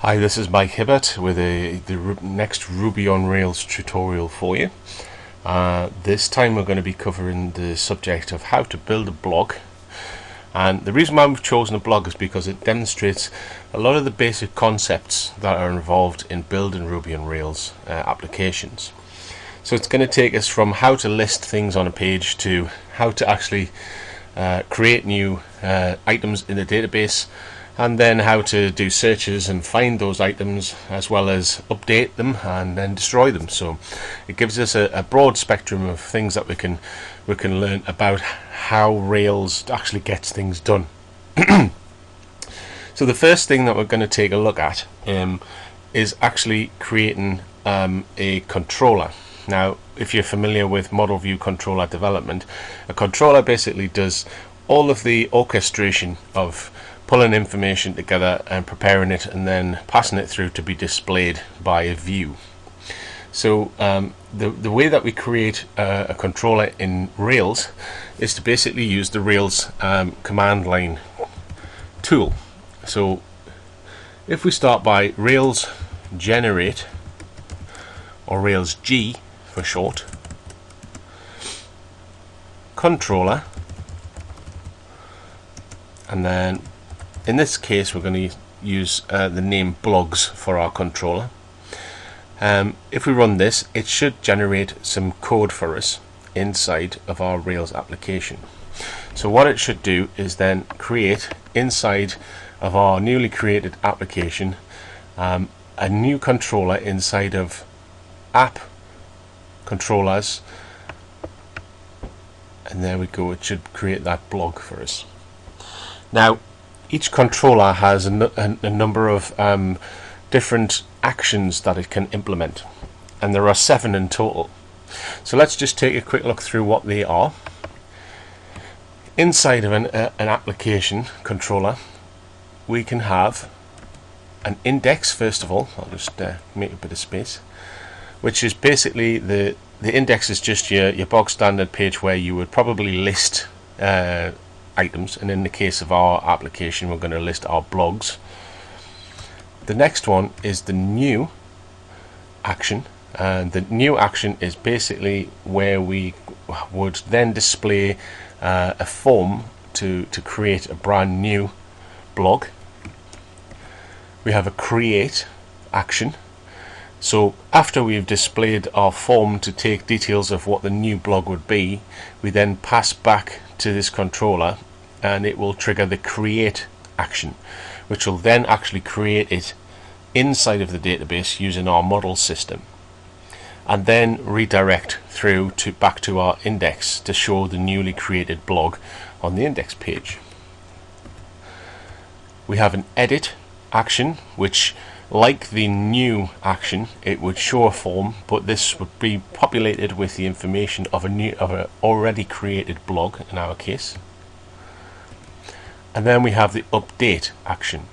Hi, this is Mike Hibbert with the next Ruby on Rails tutorial for you. This time we're going to be covering the subject of how to build a blog. And the reason why we've chosen a blog is because it demonstrates a lot of the basic concepts that are involved in building Ruby on Rails applications. So it's going to take us from how to list things on a page to how to actually create new items in the database, and then how to do searches and find those items, as well as update them and then destroy them. So it gives us a broad spectrum of things that we can learn about how Rails actually gets things done. So the first thing that we're going to take a look at is actually creating a controller. Now, if you're familiar with model view controller development, a controller basically does all of the orchestration of pulling information together and preparing it and then passing it through to be displayed by a view. So the way that we create a controller in Rails is to basically use the Rails command line tool. So if we start by Rails generate, or Rails G for short, controller, and then in this case we're going to use the name blogs for our controller. If we run this, it should generate some code for us inside of our Rails application. So what it should do is then create inside of our newly created application a new controller inside of app controllers, and there we go, it should create that blog for us. Now each controller has a number of different actions that it can implement, and there are 7 in total. So let's just take a quick look through what they are. Inside of an application controller, we can have an index. First of all, I'll just make a bit of space, which is basically the index is just your bog standard page where you would probably list items, and in the case of our application we're going to list our blogs. The next one is the new action, and the new action is basically where we would then display a form to create a brand new blog. We have a create action. So after we've displayed our form to take details of what the new blog would be, we then pass back to this controller and it will trigger the create action, which will then actually create it inside of the database using our model system, and then redirect through to back to our index to show the newly created blog on the index page. We have an edit action, which, like the new action, it would show a form, but this would be populated with the information of an already created blog in our case. And then we have the update action,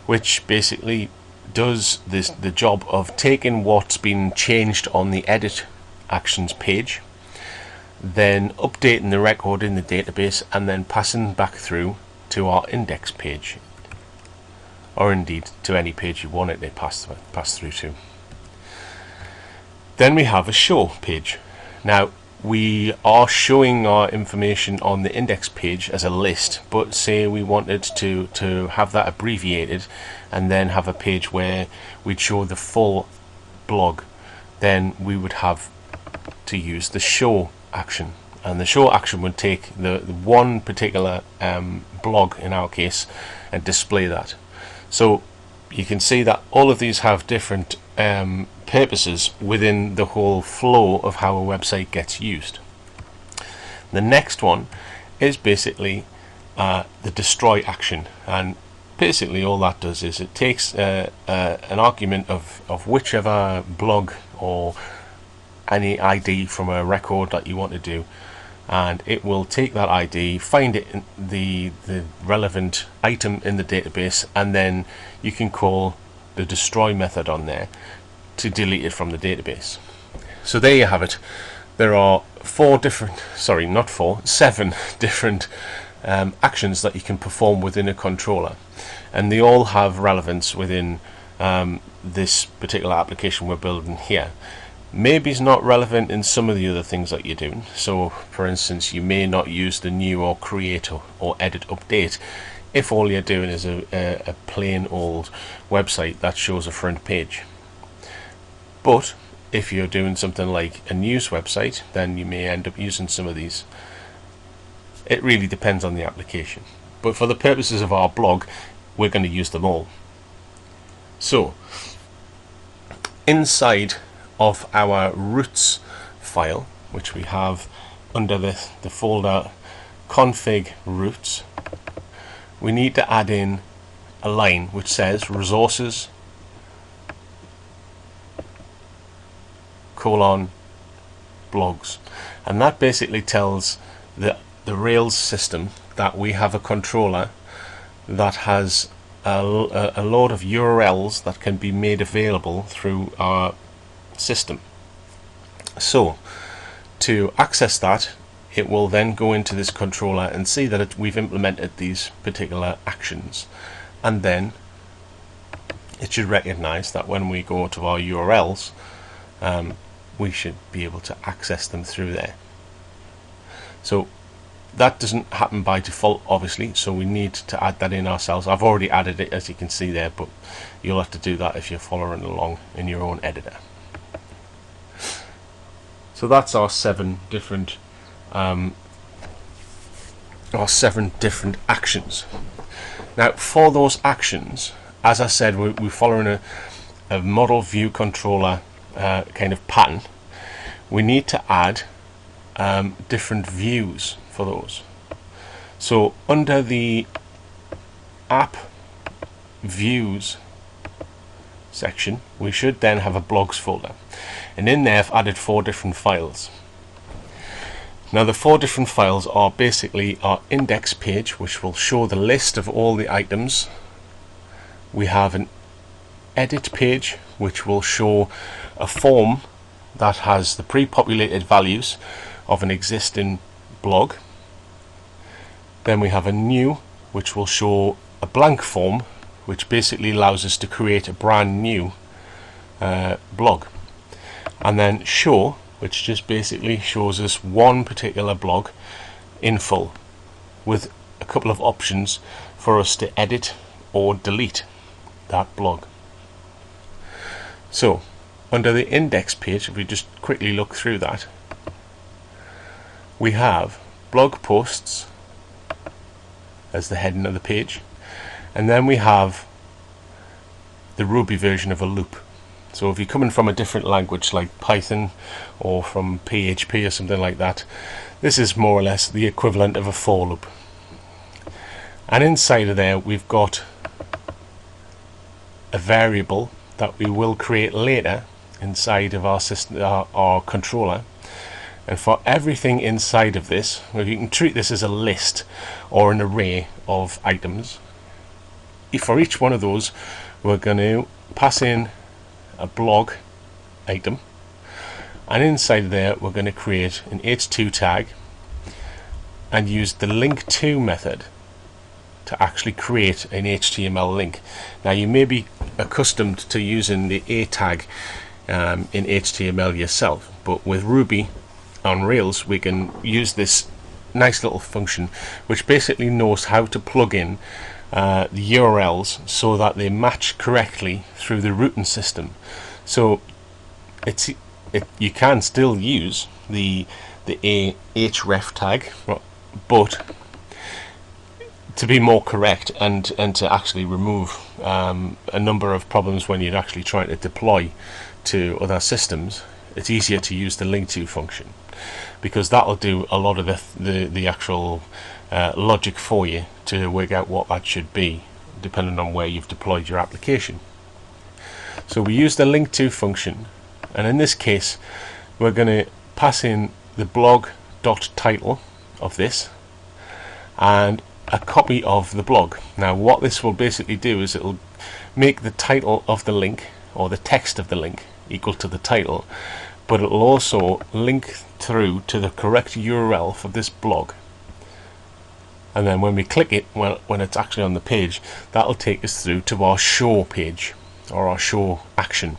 which basically does the job of taking what's been changed on the edit actions page, then updating the record in the database, and then passing back through to our index page, or indeed to any page you want it to pass through to. Then we have a show page. Now we are showing our information on the index page as a list, but say we wanted to have that abbreviated and then have a page where we'd show the full blog, then we would have to use the show action, and the show action would take the one particular blog in our case and display that. So you can see that all of these have different purposes within the whole flow of how a website gets used. The next one is basically the destroy action, and basically all that does is it takes an argument of whichever blog or any ID from a record that you want to do, and it will take that ID, find it in the relevant item in the database, and then you can call the destroy method on there to delete it from the database. So there you have it. There are 7 different actions that you can perform within a controller, and they all have relevance within this particular application we're building here. Maybe it's not relevant in some of the other things that you're doing. So for instance, you may not use the new or create or edit update if all you're doing is a plain old website that shows a front page. But if you're doing something like a news website, then you may end up using some of these. It really depends on the application. But for the purposes of our blog, we're going to use them all. So inside of our roots file, which we have under the folder config roots, we need to add in a line which says resources : blogs, and that basically tells the Rails system that we have a controller that has a load of URLs that can be made available through our system. So to access that, it will then go into this controller and see that we've implemented these particular actions, and then it should recognize that when we go to our URLs, we should be able to access them through there. So that doesn't happen by default, obviously, so we need to add that in ourselves. I've already added it, as you can see there, but you'll have to do that if you're following along in your own editor. So that's our seven different actions. Now for those actions, as I said, we're following a model view controller kind of pattern. We need to add different views for those. So under the app views section, we should then have a blogs folder, and in there I've added 4 different files. Now the 4 different files are basically our index page, which will show the list of all the items. We have an edit page, which will show a form that has the pre-populated values of an existing blog. Then we have a new, which will show a blank form, which basically allows us to create a brand new blog. And then show, which just basically shows us one particular blog in full, with a couple of options for us to edit or delete that blog. So under the index page, if we just quickly look through that, we have blog posts as the heading of the page, and then we have the Ruby version of a loop. So if you're coming from a different language like Python or from PHP or something like that, this is more or less the equivalent of a for loop. And inside of there we've got a variable that we will create later inside of our system, our controller. And for everything inside of this, well, you can treat this as a list or an array of items. For each one of those, we're going to pass in a blog item, and inside there we're going to create an h2 tag and use the link to method to actually create an HTML link. Now you may be accustomed to using the a tag in HTML yourself, but with Ruby on Rails we can use this nice little function which basically knows how to plug in the URLs so that they match correctly through the routing system. So you can still use the href tag, but to be more correct and to actually remove a number of problems when you're actually trying to deploy to other systems, it's easier to use the link to function, because that'll do a lot of the actual logic for you to work out what that should be depending on where you've deployed your application. So we use the link to function, and in this case we're going to pass in the blog.title of this and a copy of the blog. Now what this will basically do is it'll make the title of the link, or the text of the link, equal to the title, but it'll also link through to the correct URL for this blog. And then when we click it, when it's actually on the page, that'll take us through to our show page. or our show action.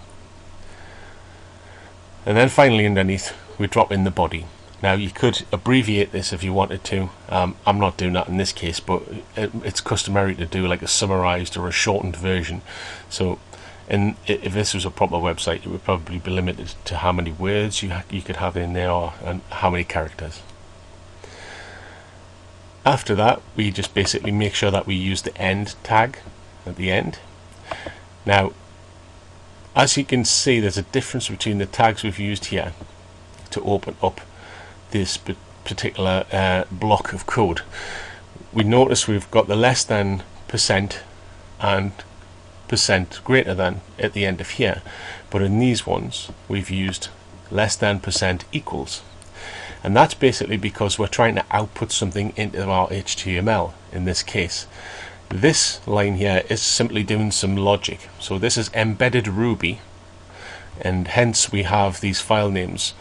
And then finally underneath we drop in the body. Now you could abbreviate this if you wanted to. I'm not doing that in this case, but it's customary to do like a summarized or a shortened version. So if this was a proper website, it would probably be limited to how many words you could have in there and how many characters. After that, we just basically make sure that we use the end tag at the end. Now, as you can see, there's a difference between the tags we've used here to open up this particular block of code. We notice we've got the less than % and % greater than at the end of here, but in these ones we've used less than % equals, and that's basically because we're trying to output something into our HTML. In this case, this line here is simply doing some logic. So this is embedded Ruby, and hence we have these file names,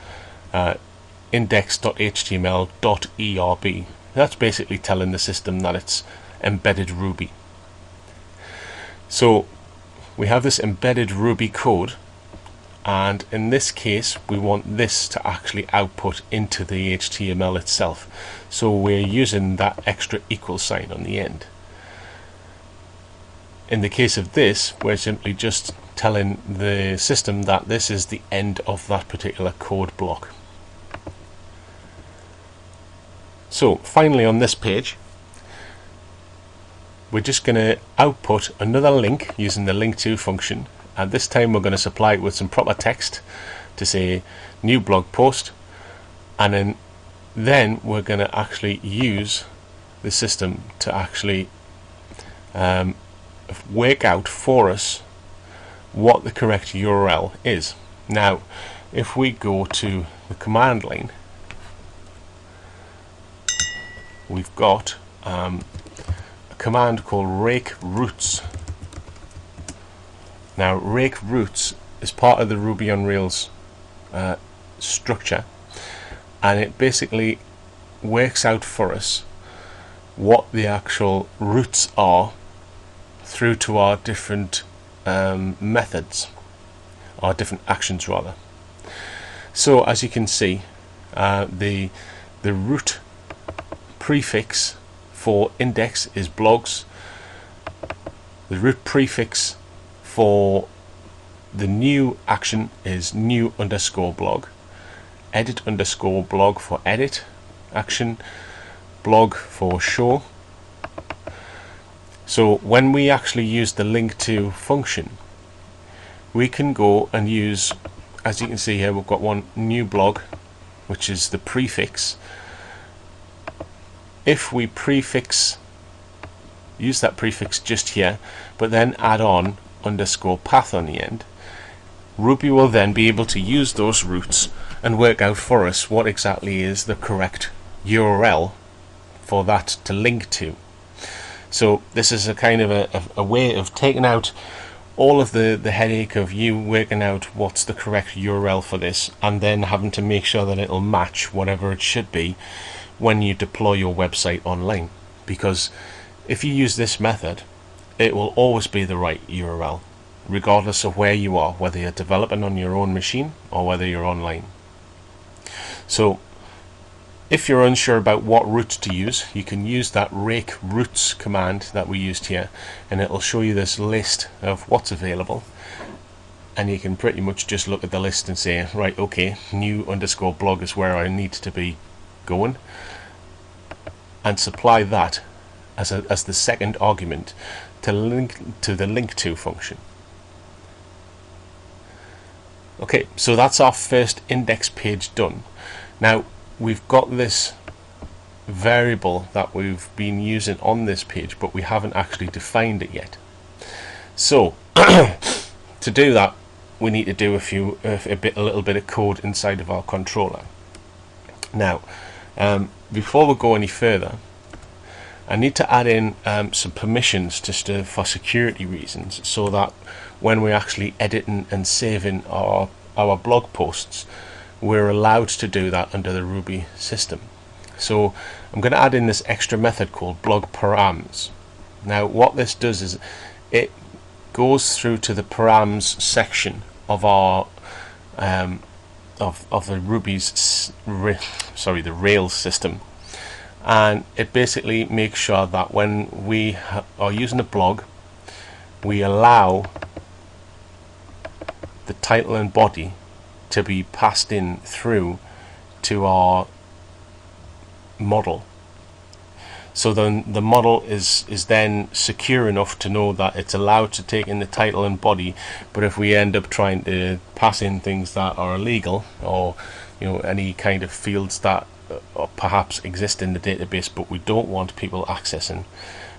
index.html.erb. That's basically telling the system that it's embedded Ruby. So we have this embedded Ruby code, and in this case we want this to actually output into the HTML itself. So we're using that extra equal sign on the end. In the case of this, we're simply just telling the system that this is the end of that particular code block. So finally on this page, we're just going to output another link using the link to function, and this time we're going to supply it with some proper text to say new blog post, and then we're going to actually use the system to actually work out for us what the correct URL is. Now if we go to the command line, we've got a command called rake roots. Now rake roots is part of the Ruby on Rails structure, and it basically works out for us what the actual roots are through to our different methods, or different actions rather. So as you can see, the root prefix for index is blogs. The root prefix for the new action is new underscore blog. Edit underscore blog for edit action. Blog for show. So when we actually use the link to function, we can go and use, as you can see here, we've got one new blog, which is the prefix. If we use that prefix just here, but then add on underscore path on the end, Ruby will then be able to use those roots and work out for us what exactly is the correct URL for that to link to. So this is a kind of a way of taking out all of the headache of you working out what's the correct URL for this, and then having to make sure that it'll match whatever it should be when you deploy your website online. Because if you use this method, it will always be the right URL, regardless of where you are, whether you're developing on your own machine or whether you're online. So if you're unsure about what roots to use, you can use that rake roots command that we used here, and it'll show you this list of what's available, and you can pretty much just look at the list and say, right, okay, new underscore blog is where I need to be going, and supply that as the second argument to link to the link to function. Okay, so that's our first index page done. Now we've got this variable that we've been using on this page, but we haven't actually defined it yet. So to do that, we need to do a little bit of code inside of our controller. Now before we go any further, I need to add in some permissions just for security reasons, so that when we're actually editing and saving our blog posts, we're allowed to do that under the Ruby system. So I'm going to add in this extra method called blog params. Now what this does is it goes through to the params section of our of the Ruby's the Rails system, and it basically makes sure that when we are using a blog, we allow the title and body to be passed in through to our model. So then the model is then secure enough to know that it's allowed to take in the title and body. But if we end up trying to pass in things that are illegal, or any kind of fields that perhaps exist in the database but we don't want people accessing,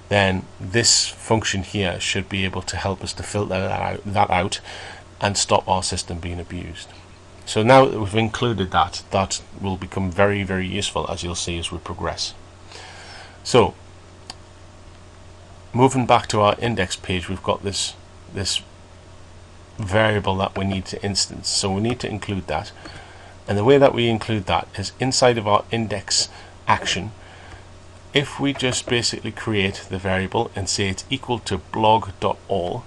then this function here should be able to help us to filter that out and stop our system being abused. So now that we've included that will become very, very useful, as you'll see as we progress. So moving back to our index page, we've got this variable that we need to instance, so we need to include that. And the way that we include that is inside of our index action. If we just basically create the variable and say it's equal to blog.all,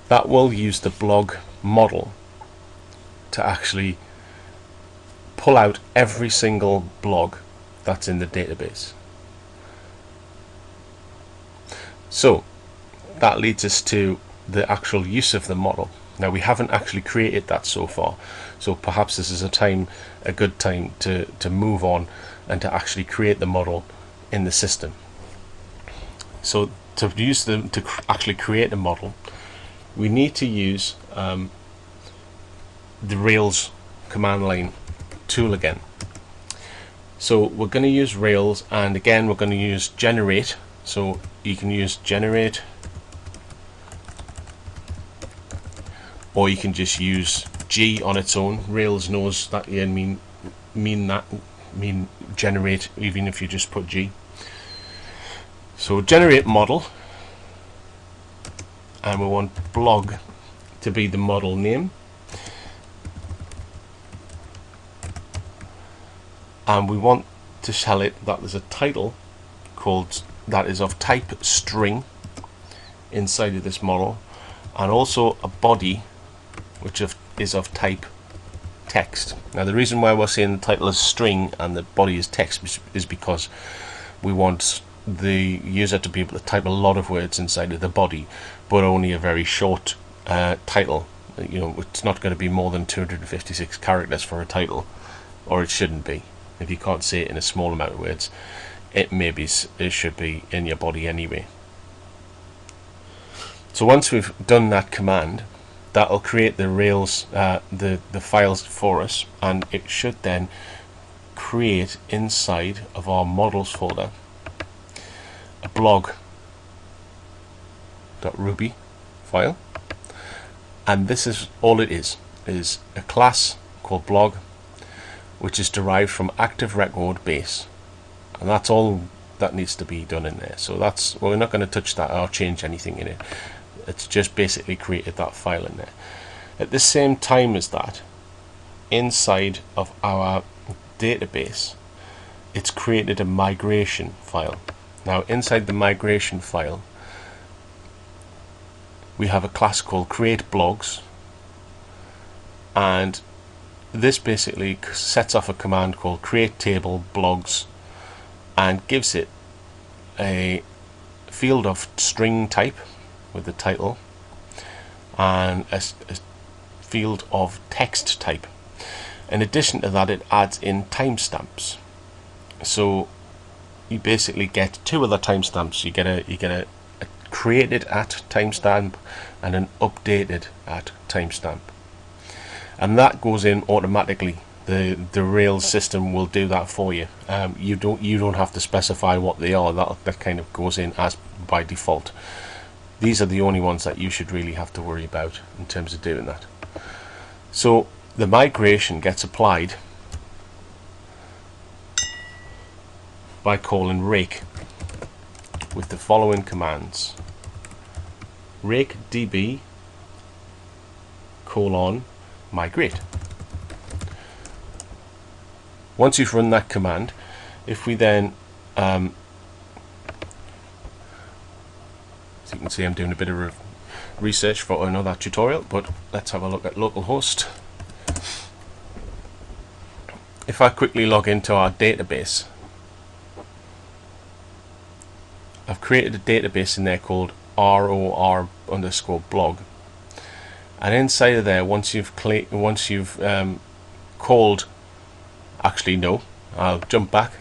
that will use the blog model to actually pull out every single blog that's in the database. So that leads us to the actual use of the model. Now, we haven't actually created that so far, so perhaps this is a good time to move on and to actually create the model in the system. So to actually create the model, we need to use the Rails command line tool again. So we're going to use Rails, and again we're going to use generate. So you can use generate, or you can just use G on its own. Rails knows that you mean generate even if you just put G. So generate model, and we want blog to be the model name, and we want to tell it that there's a title called that is of type string inside of this model, and also a body which is of type text. Now, the reason why we're saying the title is string and the body is text is because we want the user to be able to type a lot of words inside of the body, but only a very short title. It's not going to be more than 256 characters for a title, or it shouldn't be. If you can't say it in a small amount of words, it should be in your body anyway. So once we've done that command, that'll create the Rails the files for us, and it should then create inside of our models folder a blog.ruby file, and this is all it is a class called blog, which is derived from active record base, and that's all that needs to be done in there. So we're not going to touch that or change anything in it. It's just basically created that file in there. At the same time as that, inside of our database, it's created a migration file. Now, inside the migration file, we have a class called create blogs, and this basically sets off a command called create table blogs and gives it a field of string type with the title and a field of text type. In addition to that, it adds in timestamps. So you basically get two other timestamps. You get a created at timestamp and an updated at timestamp, and that goes in automatically. The Rails system will do that for you. You don't have to specify what they are. That kind of goes in as by default. These are the only ones that you should really have to worry about in terms of doing that. So the migration gets applied by calling rake with the following commands: rake db :migrate. Once you've run that command, if we then as you can see, I'm doing a bit of research for another tutorial, but let's have a look at localhost. If I quickly log into our database, I've created a database in there called ROR_blog, and inside of there, once you've called, actually no, I'll jump back.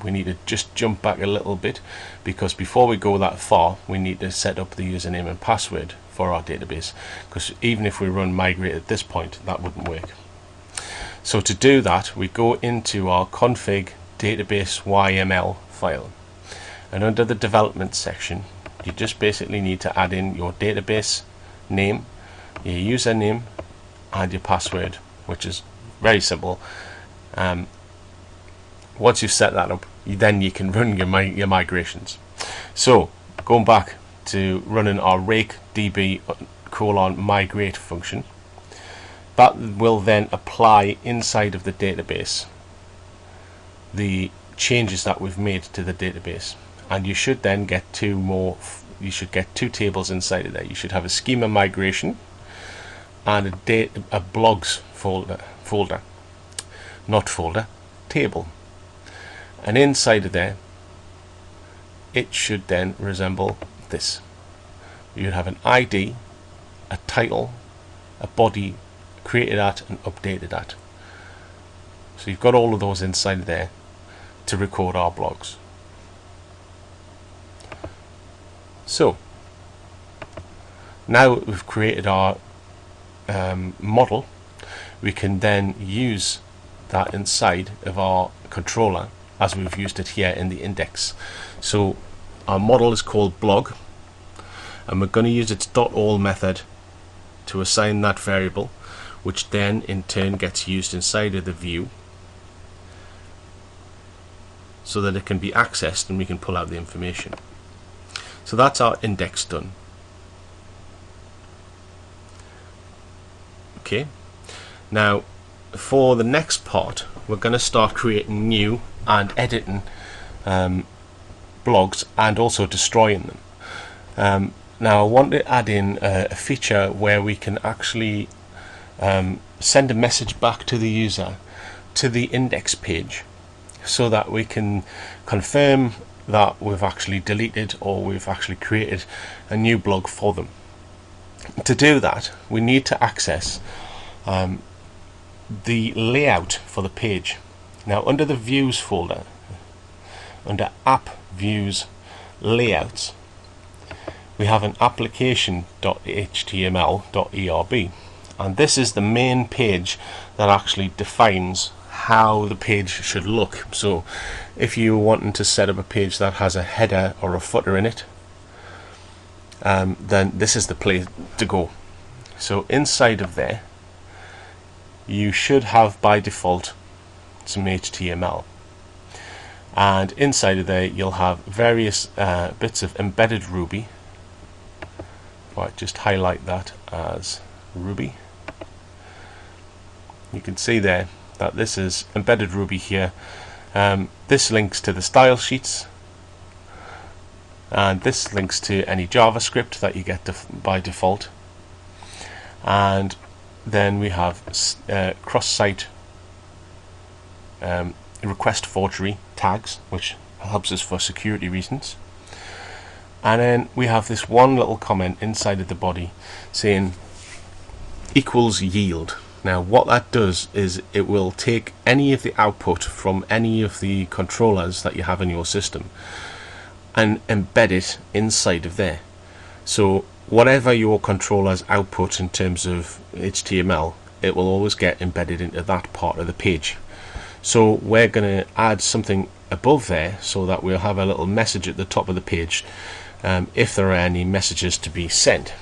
We need to just jump back a little bit, because before we go that far we need to set up the username and password for our database, because even if we run migrate at this point, that wouldn't work. So to do that, we go into our config database YML file, and under the development section you just basically need to add in your database name, your username and your password, which is very simple. Once you've set that up, then you can run your migrations. So going back to running our rake db :migrate function, that will then apply inside of the database the changes that we've made to the database, and you should then get two tables inside of there. You should have a schema migration and a blogs table, and inside of there it should then resemble this. You'd have an ID, a title, a body, created at and updated at. So you've got all of those inside there to record our blogs. So now that we've created our model, we can then use that inside of our controller as we've used it here in the index. So our model is called blog, and we're going to use its .all method to assign that variable, which then in turn gets used inside of the view so that it can be accessed and we can pull out the information. So that's our index done. Okay, now for the next part we're going to start creating new and editing blogs and also destroying them. Now I want to add in a feature where we can actually send a message back to the user to the index page, so that we can confirm that we've actually deleted or we've actually created a new blog for them. To do that, we need to access the layout for the page. Now under the views folder, under app views layouts, we have an application.html.erb, and this is the main page that actually defines how the page should look. So if you're wanting to set up a page that has a header or a footer in it, then this is the place to go. So inside of there you should have by default some HTML, and inside of there you'll have various bits of embedded Ruby. Right, just highlight that as Ruby. You can see there that this is embedded Ruby here. This links to the style sheets, and this links to any JavaScript that you get by default, and then we have cross-site request forgery tags, which helps us for security reasons. And then we have this one little comment inside of the body saying equals yield. Now what that does is it will take any of the output from any of the controllers that you have in your system and embed it inside of there. So whatever your controllers output in terms of HTML, it will always get embedded into that part of the page. So we're going to add something above there so that we'll have a little message at the top of the page if there are any messages to be sent.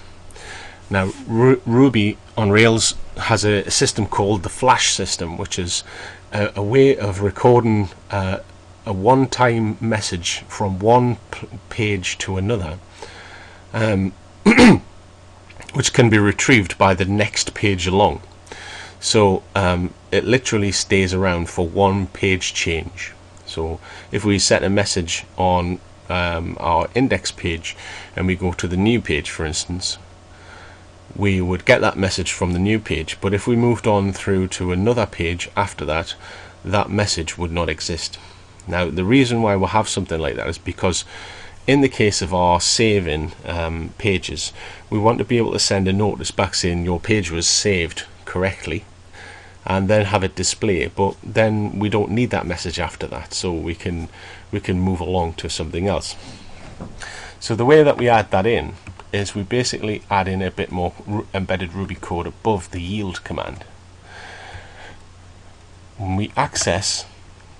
Now Ruby on Rails has a system called the Flash system, which is a way of recording a one-time message from one page to another, which can be retrieved by the next page along. So it literally stays around for one page change. So if we set a message on our index page and we go to the new page, for instance, we would get that message from the new page, but if we moved on through to another page after that, that message would not exist. Now the reason why we'll have something like that is because in the case of our saving pages, we want to be able to send a notice back saying your page was saved correctly and then have it display, but then we don't need that message after that, so we can move along to something else. So the way that we add that in is we basically add in a bit more embedded Ruby code above the yield command. When we access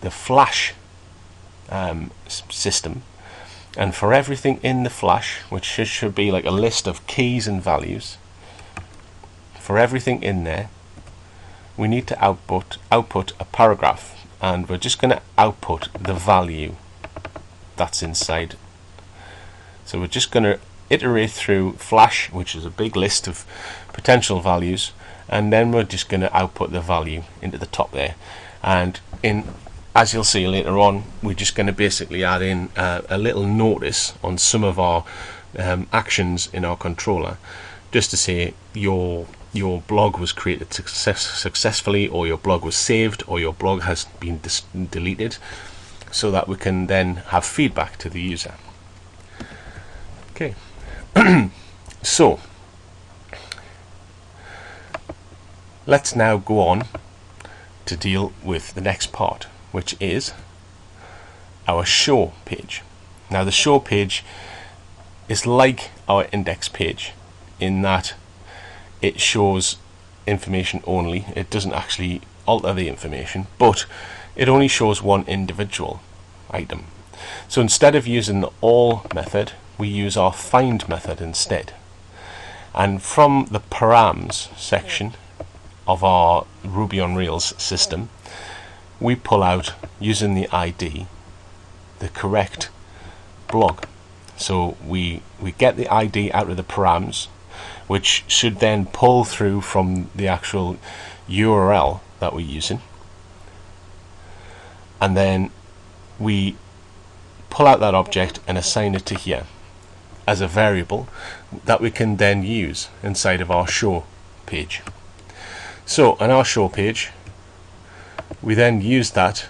the flash system, and for everything in the flash, which should be like a list of keys and values, for everything in there we need to output a paragraph, and we're just going to output the value that's inside. So we're just going to iterate through flash, which is a big list of potential values, and then we're just going to output the value into the top there. And as you'll see later on, we're just going to basically add in a little notice on some of our actions in our controller, just to say your blog was created successfully, or your blog was saved, or your blog has been deleted, so that we can then have feedback to the user. Okay. So let's now go on to deal with the next part, which is our show page. Now the show page is like our index page in that it shows information only. It doesn't actually alter the information, but it only shows one individual item. So instead of using the all method, we use our find method instead. And from the params section of our Ruby on Rails system, we pull out, using the ID, the correct blog. So we get the ID out of the params, which should then pull through from the actual URL that we're using, and then we pull out that object and assign it to here as a variable that we can then use inside of our show page. So on our show page, we then use that.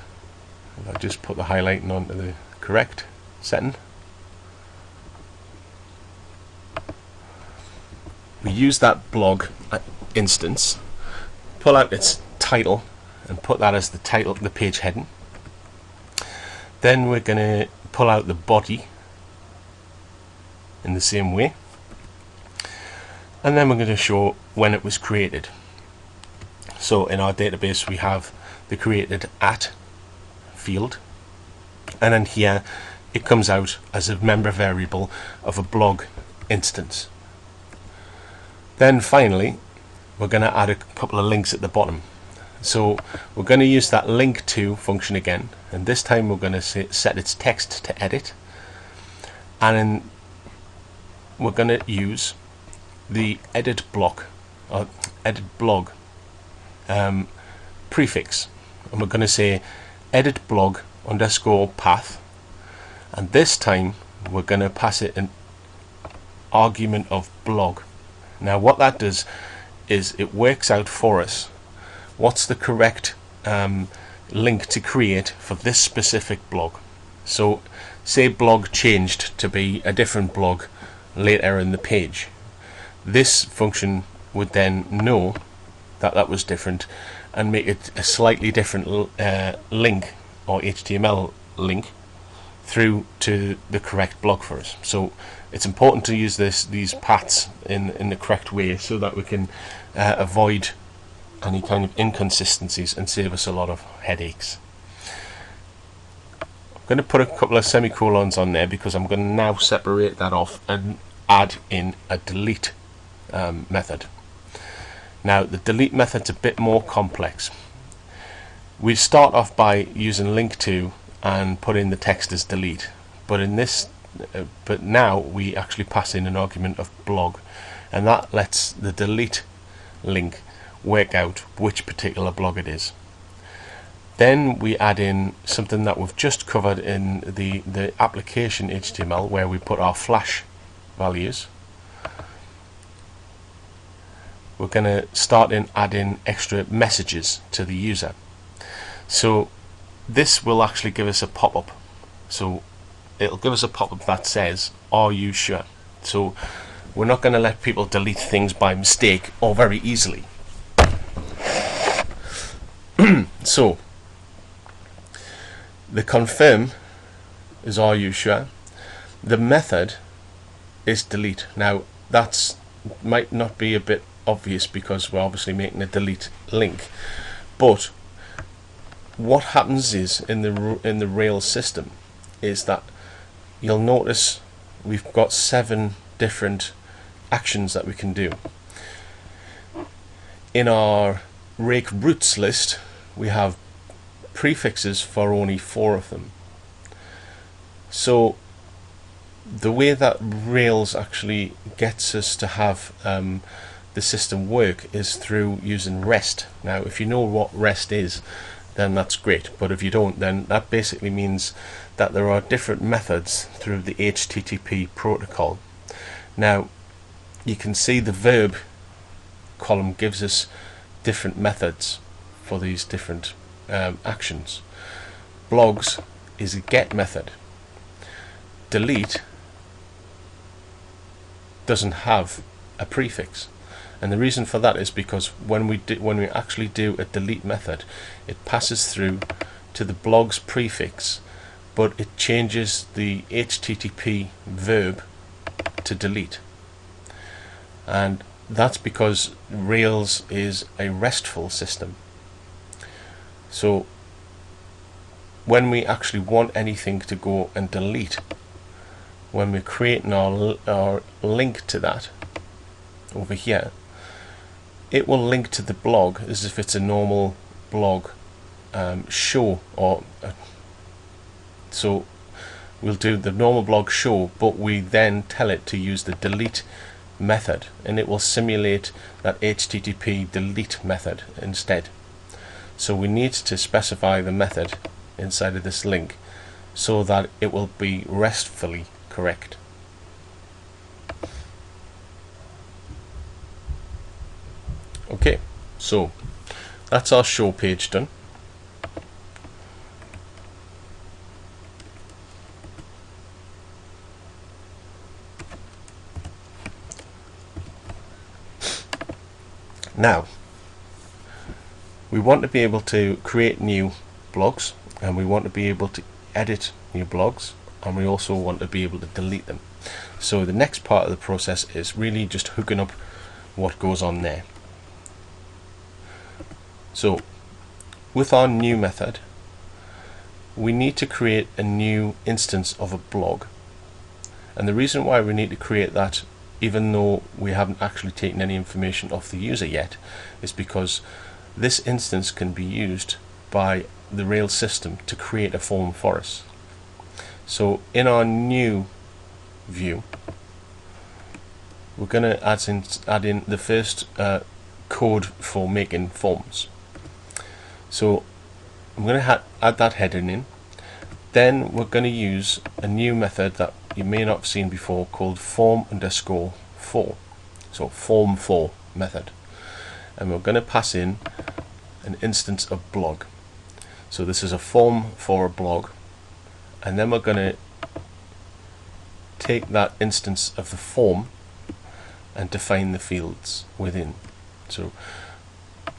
I'll just put the highlighting onto the correct setting. We use that blog instance, pull out its title and put that as the title, the page heading. Then we're going to pull out the body in the same way, and then we're going to show when it was created. So in our database we have the created at field, and then here it comes out as a member variable of a blog instance. Then finally we're going to add a couple of links at the bottom. So we're going to use that link to function again, and this time we're going to set its text to edit, and then we're going to use the edit block or edit blog prefix, and we're going to say edit blog underscore path, and this time we're going to pass it an argument of blog. Now what that does is it works out for us what's the correct link to create for this specific blog. So say blog changed to be a different blog later in the page, this function would then know that that was different and make it a slightly different link or HTML link through to the correct blog for us. So it's important to use these paths in the correct way so that we can avoid any kind of inconsistencies and save us a lot of headaches. I'm going to put a couple of semicolons on there because I'm going to now separate that off and add in a delete method. Now the delete method's a bit more complex. We start off by using link to and put in the text as delete, but in this but now we actually pass in an argument of blog, and that lets the delete link work out which particular blog it is. Then we add in something that we've just covered in the application HTML, where we put our flash values. we're going to start adding extra messages to the user. So this will actually give us a pop-up. So it'll give us a pop-up that says, "Are you sure?" So we're not going to let people delete things by mistake or very easily. So the confirm is "Are you sure?" The method is delete. Now that's might not be a bit obvious because we're obviously making a delete link, but what happens is in the Rails system is that you'll notice we've got 7 different actions that we can do. In our rake roots list we have prefixes for only 4 of them. So the way that Rails actually gets us to have the system work is through using REST. Now if you know what REST is, then that's great, but if you don't, then that basically means that there are different methods through the HTTP protocol. Now you can see the verb column gives us different methods for these different actions. Blogs is a get method. Delete doesn't have a prefix, and the reason for that is because when we actually do a delete method, it passes through to the blog's prefix, but it changes the HTTP verb to delete, and that's because Rails is a RESTful system. So when we actually want anything to go and delete, when we're creating our link to that over here, it will link to the blog as if it's a normal blog show, or so we'll do the normal blog show, but we then tell it to use the delete method, and it will simulate that HTTP delete method instead. So we need to specify the method inside of this link so that it will be RESTfully correct. Okay, so that's our show page done. Now we want to be able to create new blogs, and we want to be able to edit new blogs, and we also want to be able to delete them. So the next part of the process is really just hooking up what goes on there. So with our new method, we need to create a new instance of a blog, and the reason why we need to create that, even though we haven't actually taken any information off the user yet, is because this instance can be used by the Rails system to create a form for us. So in our new view, we're going to add in the first code for making forms. So I'm going to add that heading in. Then we're going to use a new method that you may not have seen before called form_for. So form_for method, and we're going to pass in an instance of blog. So this is a form for a blog, and then we're going to take that instance of the form and define the fields within. So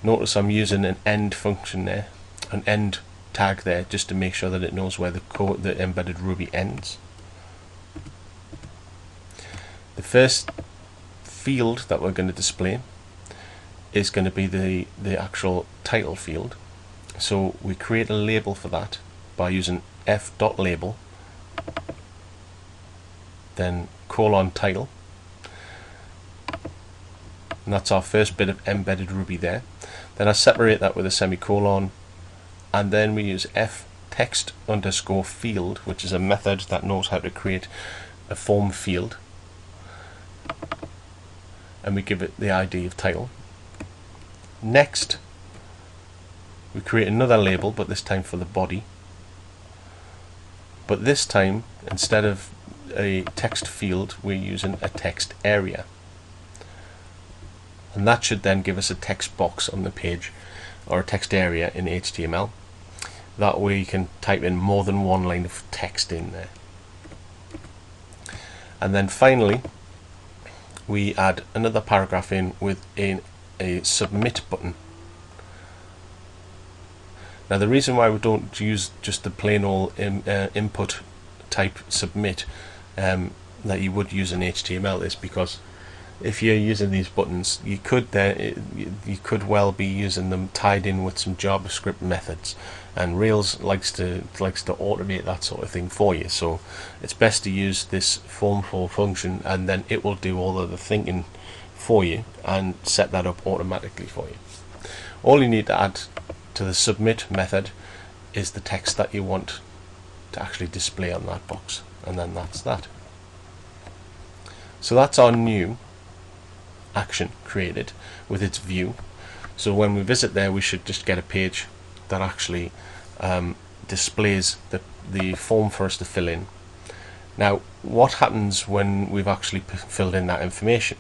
notice I'm using an end function there, an end tag there, just to make sure that it knows where the embedded Ruby ends. The first field that we're going to display is going to be the actual title field. So we create a label for that by using f.label, then :title, and that's our first bit of embedded Ruby there. Then I separate that with a semicolon, and then we use f_text_field, which is a method that knows how to create a form field, and we give it the ID of title. Next we create another label, but this time for the body, but this time instead of a text field we're using a text area. and that should then give us a text box on the page, or a text area in HTML. That way you can type in more than one line of text in there. And then finally we add another paragraph in with a submit button. Now the reason why we don't use just the plain old input type submit that you would use in HTML is because if you're using these buttons, you could well be using them tied in with some JavaScript methods, and Rails likes to automate that sort of thing for you. So it's best to use this form for function, and then it will do all of the thinking for you and set that up automatically for you. All you need to add to the submit method is the text that you want to actually display on that box, and then that's that. So that's our new action created with its view. So when we visit there, we should just get a page that actually displays the form for us to fill in. Now what happens when we've actually filled in that information?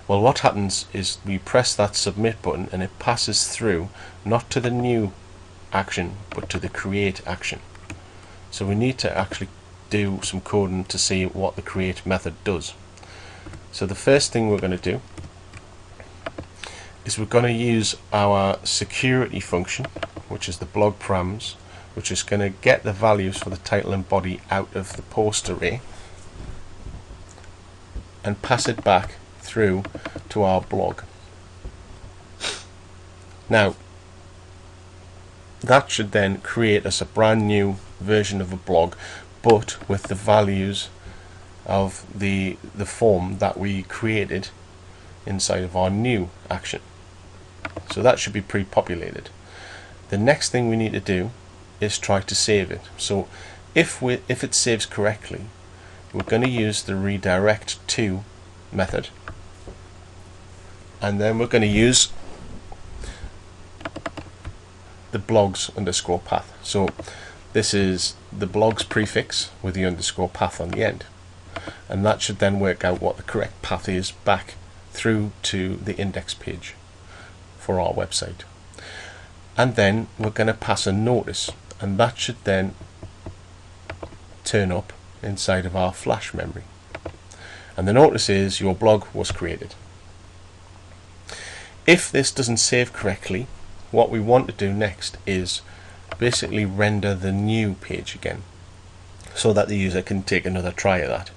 Well, what happens is we press that submit button and it passes through not to the new action but to the create action. So we need to actually do some coding to see what the create method does. So the first thing we're going to do is we're going to use our security function, which is the blog params, which is going to get the values for the title and body out of the post array and pass it back through to our blog. Now that should then create us a brand new version of a blog, but with the values of the form that we created inside of our new action. So that should be pre-populated. The next thing we need to do is try to save it. So if it saves correctly, we're going to use the redirect to method, and then we're going to use the blogs underscore path. So this is the blogs prefix with the underscore path on the end, and that should then work out what the correct path is back through to the index page for our website. And then we're going to pass a notice, and that should then turn up inside of our flash memory, and the notice is your blog was created. If this doesn't save correctly, what we want to do next is basically render the new page again so that the user can take another try at that.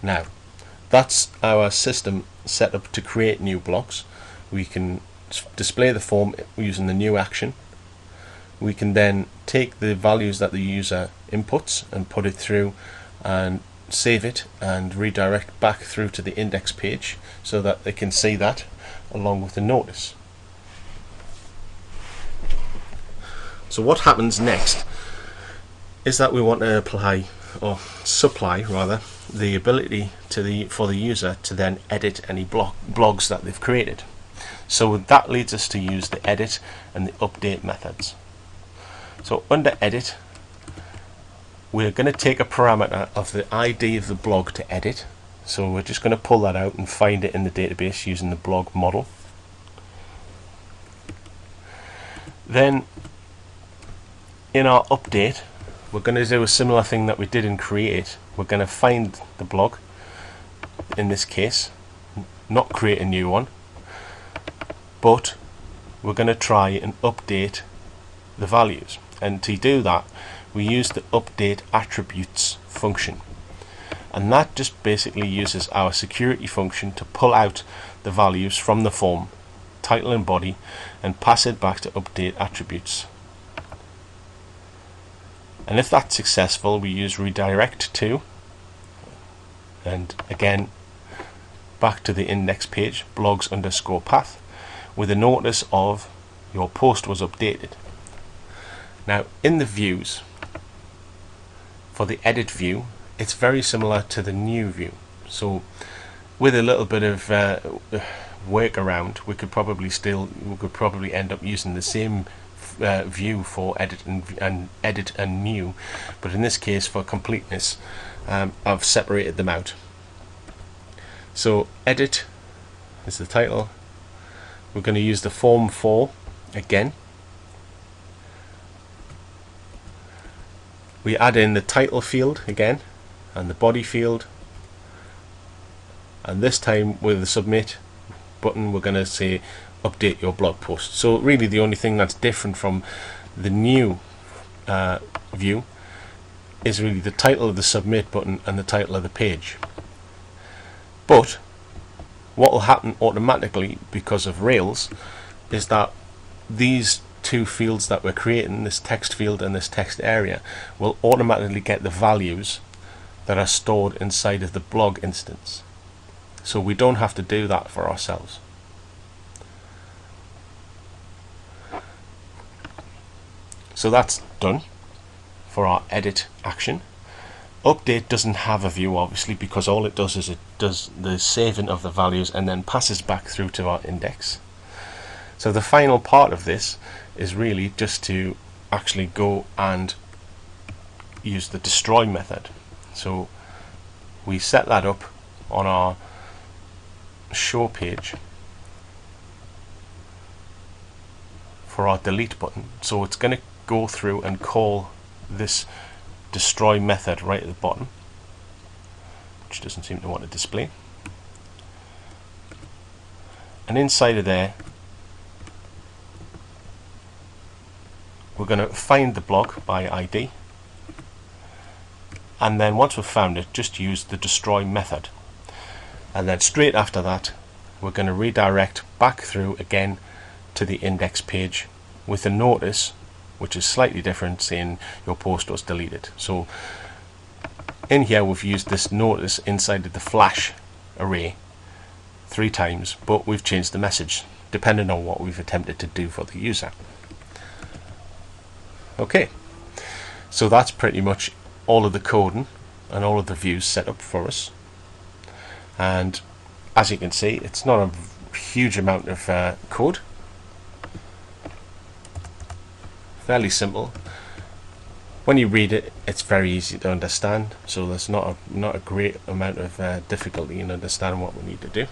Now that's our system set up to create new blocks. We can display the form using the new action. We can then take the values that the user inputs and put it through and save it and redirect back through to the index page so that they can see that along with the notice. So what happens next is that we want to apply, or supply rather, the ability for the user to then edit any blogs that they've created. So that leads us to use the edit and the update methods. So under edit, we're going to take a parameter of the ID of the blog to edit. So we're just going to pull that out and find it in the database using the blog model. Then in our update, we're going to do a similar thing that we did in create. We're going to find the blog, in this case, not create a new one, but we're going to try and update the values. And to do that, we use the update attributes function, and that just basically uses our security function to pull out the values from the form, title and body, and pass it back to update attributes. And if that's successful, we use redirect to, and again back to the index page, blogs underscore path, with a notice of your post was updated. Now in the views, for the edit view, it's very similar to the new view. So with a little bit of workaround, we could probably end up using the same view for edit and new, but in this case, for completeness, I've separated them out. So edit is the title. We're going to use the form 4 again. We add in the title field again and the body field, and this time with the submit button we're going to say update your blog post. So really the only thing that's different from the new view is really the title of the submit button and the title of the page. But what will happen automatically because of Rails is that these two fields that we're creating, this text field and this text area, will automatically get the values that are stored inside of the blog instance. So we don't have to do that for ourselves. So that's done for our edit action. Update doesn't have a view obviously, because all it does is it does the saving of the values and then passes back through to our index. So the final part of this is really just to actually go and use the destroy method. So we set that up on our show page for our delete button. So it's going to go through and call this destroy method right at the bottom, which doesn't seem to want to display. And inside of there we're going to find the blog by ID, and then once we've found it, just use the destroy method, and then straight after that we're going to redirect back through again to the index page with a notice which is slightly different, saying your post was deleted. So in here we've used this notice inside of the flash array 3 times, but we've changed the message depending on what we've attempted to do for the user. Okay, so that's pretty much all of the coding and all of the views set up for us, and as you can see it's not a huge amount of code. Fairly simple. When you read it, it's very easy to understand, so there's not a great amount of difficulty in understanding what we need to do.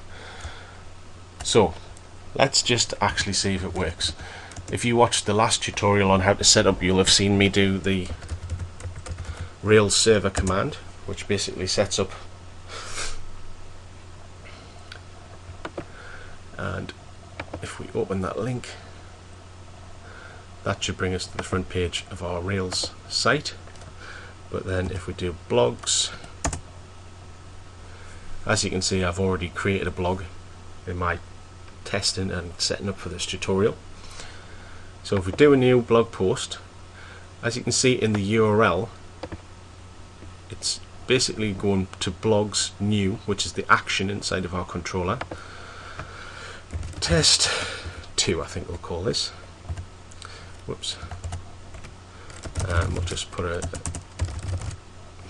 So let's just actually see if it works. If you watched the last tutorial on how to set up, you'll have seen me do the Rails server command, which basically sets up, and if we open that link, that should bring us to the front page of our Rails site. But then if we do blogs, as you can see I've already created a blog in my testing and setting up for this tutorial. So if we do a new blog post, as you can see in the URL, it's basically going to blogs new, which is the action inside of our controller. Test 2 I think we'll call this. Whoops. And we'll just put a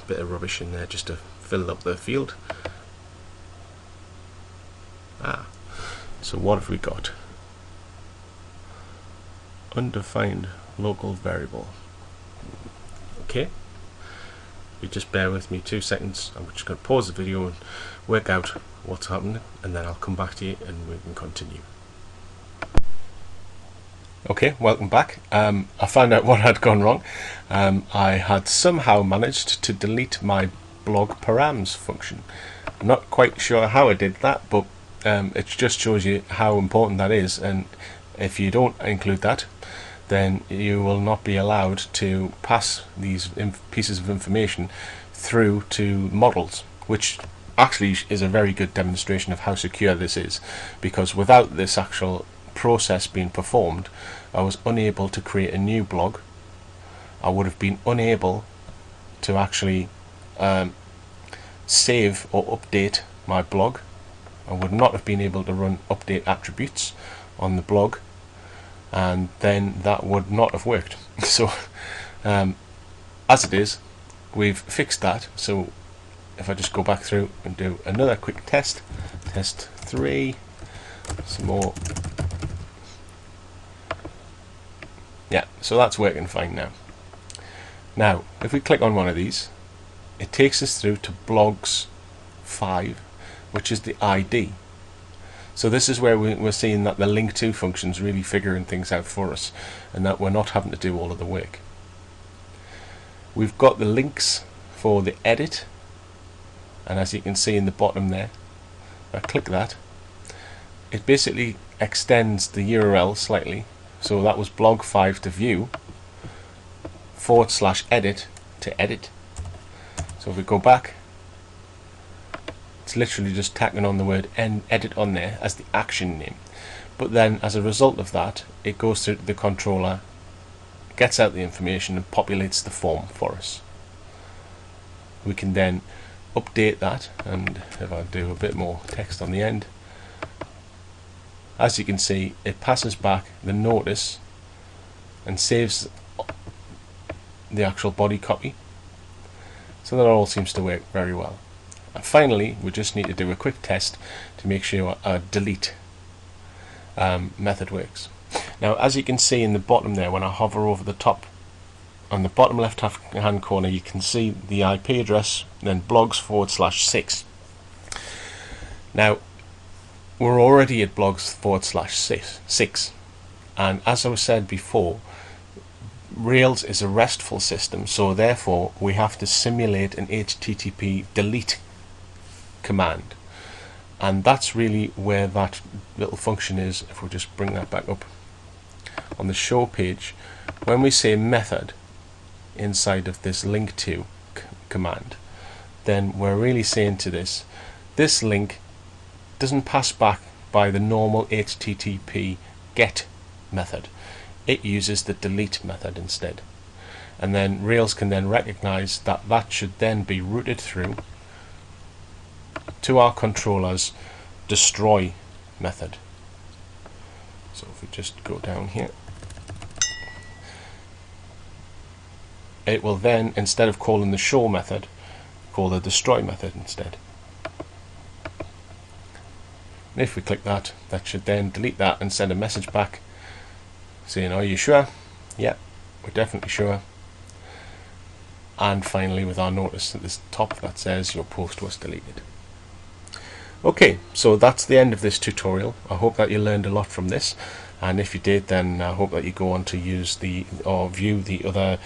bit of rubbish in there just to fill up the field. So what have we got? Undefined local variable. Okay, you just bear with me 2 seconds. I'm just going to pause the video and work out what's happening, and then I'll come back to you and we can continue. Okay, welcome back. I found out what had gone wrong. I had somehow managed to delete my blog params function. I'm not quite sure how I did that, but it just shows you how important that is, and if you don't include that, then you will not be allowed to pass these pieces of information through to models, which actually is a very good demonstration of how secure this is, because without this actual process being performed, I was unable to create a new blog. I would have been unable to actually save or update my blog. I would not have been able to run update attributes on the blog, and then that would not have worked. So as it is, we've fixed that. So if I just go back through and do another quick test 3, some more. Yeah, so that's working fine now. Now if we click on one of these, it takes us through to blogs 5, which is the ID. So this is where we're seeing that the link to function's really figuring things out for us, and that we're not having to do all of the work. We've got the links for the edit, and as you can see in the bottom there, if I click that, it basically extends the URL slightly. So that was blog 5 to view /edit to edit. So if we go back, it's literally just tacking on the word edit on there as the action name. But then as a result of that, it goes to the controller, gets out the information and populates the form for us. We can then update that, and if I do a bit more text on the end, as you can see, it passes back the notice and saves the actual body copy. So that all seems to work very well. And finally, we just need to do a quick test to make sure our delete method works. Now, as you can see in the bottom there, when I hover over the top, on the bottom left hand corner, you can see the IP address, then blogs /6. Now, we're already at blogs /6, and as I said before, Rails is a RESTful system, so therefore we have to simulate an HTTP delete command, and that's really where that little function is. If we just bring that back up on the show page, when we say method inside of this link to command, then we're really saying to this link doesn't pass back by the normal HTTP GET method. It uses the delete method instead, and then Rails can then recognize that that should then be routed through to our controller's destroy method. So if we just go down here, it will then, instead of calling the show method, call the destroy method instead. And if we click that, that should then delete that and send a message back saying, are you sure? Yeah, we're definitely sure. And finally, with our notice at the top that says your post was deleted. Okay, so that's the end of this tutorial. I hope that you learned a lot from this, and if you did, then I hope that you go on to use or view the other